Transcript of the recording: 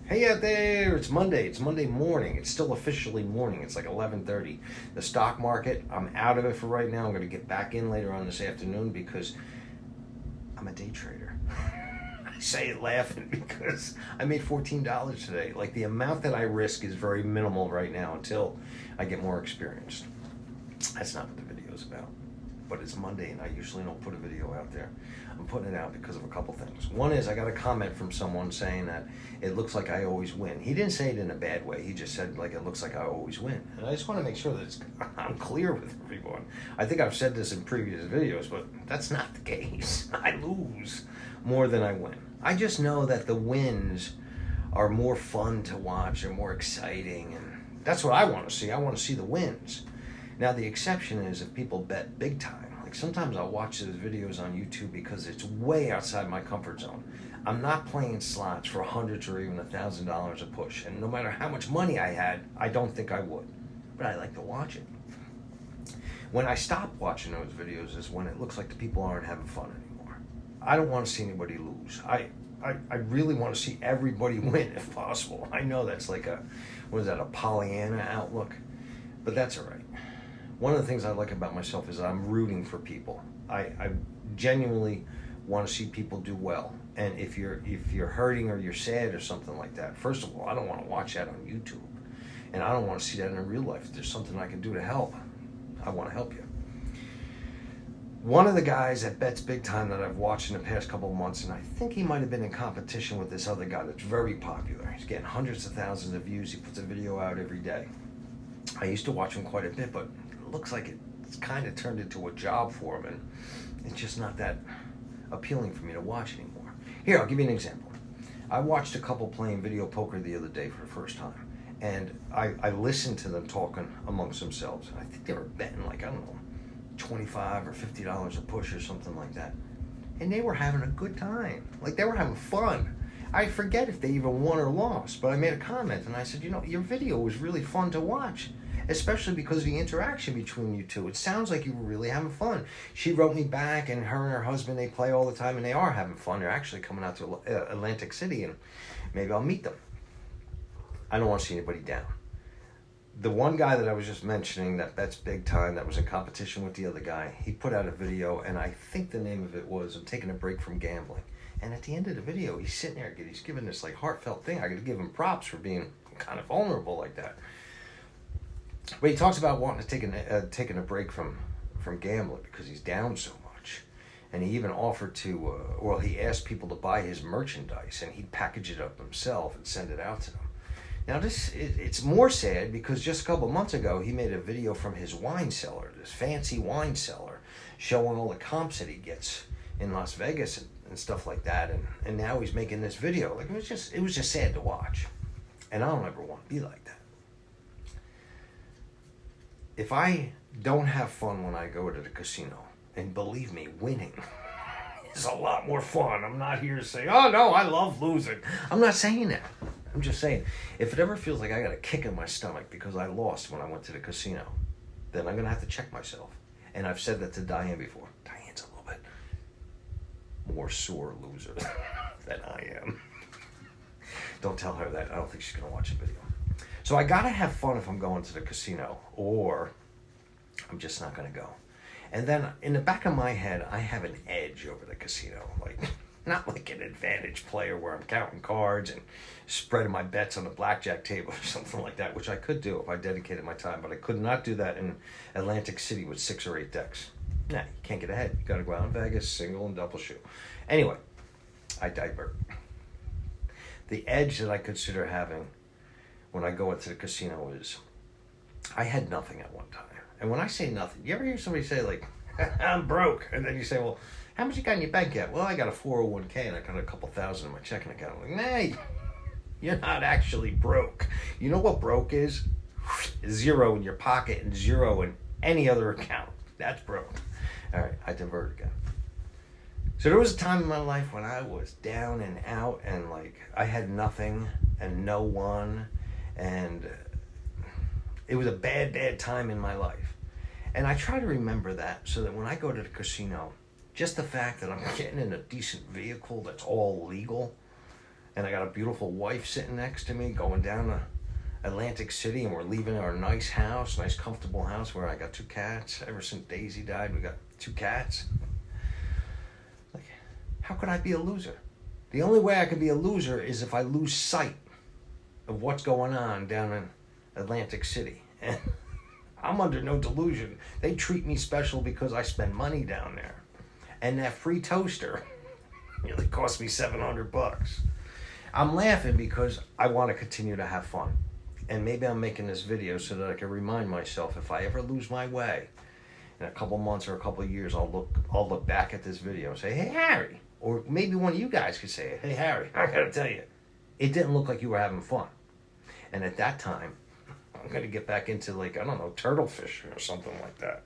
Hey out there, it's Monday. It's Monday morning. It's still officially morning. It's like 11:30. The stock market, I'm out of it for right now. I'm going to get back in later on this afternoon because I'm a day trader. I say it laughing because I made $14 today. Like the amount that I risk is very minimal right now until I get more experienced. That's not what the video is about. But it's Monday and I usually don't put a video out there. I'm putting it out because of a couple things. One is I got a comment from someone saying that it looks like I always win. He didn't say it in a bad way. He just said like it looks like I always win. And I just want to make sure that I'm clear with everyone. I think I've said this in previous videos, but that's not the case. I lose more than I win. I just know that the wins are more fun to watch and more exciting, and that's what I want to see. I want to see the wins. Now the exception is if people bet big time. Like sometimes I'll watch those videos on YouTube because it's way outside my comfort zone. I'm not playing slots for hundreds or even $1,000 a push, and no matter how much money I had, I don't think I would. But I like to watch it. When I stop watching those videos is when it looks like the people aren't having fun anymore. I don't want to see anybody lose. I really want to see everybody win if possible. I know that's like a Pollyanna outlook, but that's all right. One of the things I like about myself is I'm rooting for people. I genuinely want to see people do well. And if you're hurting or you're sad or something like that, first of all, I don't want to watch that on YouTube. And I don't want to see that in real life. If there's something I can do to help, I want to help you. One of the guys that bets big time that I've watched in the past couple of months, and I think he might have been in competition with this other guy that's very popular. He's getting hundreds of thousands of views. He puts a video out every day. I used to watch him quite a bit, but looks like it's kind of turned into a job for him, and it's just not that appealing for me to watch anymore. Here, I'll give you an example. I watched a couple playing video poker the other day for the first time, and I listened to them talking amongst themselves. I think they were betting like, I don't know, $25 or $50 a push or something like that. And they were having a good time. Like they were having fun. I forget if they even won or lost, but I made a comment and I said, your video was really fun to watch, especially because of the interaction between you two. It sounds like you were really having fun. She wrote me back, and her and her husband, they play all the time, and they are having fun. They're actually coming out to Atlantic City, and maybe I'll meet them. I don't want to see anybody down. The one guy that I was just mentioning that bets big time, that was in competition with the other guy, he put out a video, and I think the name of it was, I'm taking a break from gambling. And at the end of the video, he's sitting there, he's giving this like heartfelt thing. I got to give him props for being kind of vulnerable like that. But he talks about wanting to taking a break from gambling because he's down so much. And he even offered to, he asked people to buy his merchandise, and he'd package it up himself and send it out to them. Now it's more sad because just a couple months ago, he made a video from his wine cellar, this fancy wine cellar, showing all the comps that he gets in Las Vegas and stuff like that. And now he's making this video. Like it was just sad to watch. And I don't ever want to be like that. If I don't have fun when I go to the casino, and believe me, winning is a lot more fun. I'm not here to say, oh no, I love losing. I'm not saying that. I'm just saying, if it ever feels like I got a kick in my stomach because I lost when I went to the casino, then I'm going to have to check myself. And I've said that to Diane before. Diane's a little bit more sore loser than I am. Don't tell her that. I don't think she's going to watch the video. So I gotta have fun if I'm going to the casino, or I'm just not gonna go. And then in the back of my head, I have an edge over the casino. Like, not like an advantage player where I'm counting cards and spreading my bets on the blackjack table or something like that, which I could do if I dedicated my time, but I could not do that in Atlantic City with 6 or 8 decks. Nah, you can't get ahead. You gotta go out in Vegas, single and double shoot. Anyway, I divert. The edge that I consider having when I go into the casino is, I had nothing at one time. And when I say nothing, you ever hear somebody say like, I'm broke? And then you say, well, how much you got in your bank yet? Well, I got a 401k and I got a couple thousand in my checking account. I'm like, nah, you're not actually broke. You know what broke is? Zero in your pocket and zero in any other account. That's broke. All right, I divert again. So there was a time in my life when I was down and out and like I had nothing and no one. And it was a bad time in my life. And I try to remember that so that when I go to the casino, just the fact that I'm getting in a decent vehicle that's all legal, and I got a beautiful wife sitting next to me going down to Atlantic City, and we're leaving our nice house, nice comfortable house where I got 2 cats. Ever since Daisy died, we got 2 cats. Like, how could I be a loser? The only way I could be a loser is if I lose sight of what's going on down in Atlantic City. And I'm under no delusion. They treat me special because I spend money down there. And that free toaster nearly cost me $700. I'm laughing because I want to continue to have fun. And maybe I'm making this video so that I can remind myself, if I ever lose my way in a couple months or a couple of years, I'll look back at this video and say, hey, Harry. Or maybe one of you guys could say it. Hey, Harry, I got to tell you, it didn't look like you were having fun. And at that time, I'm going to get back into, like, I don't know, turtle fishing or something like that.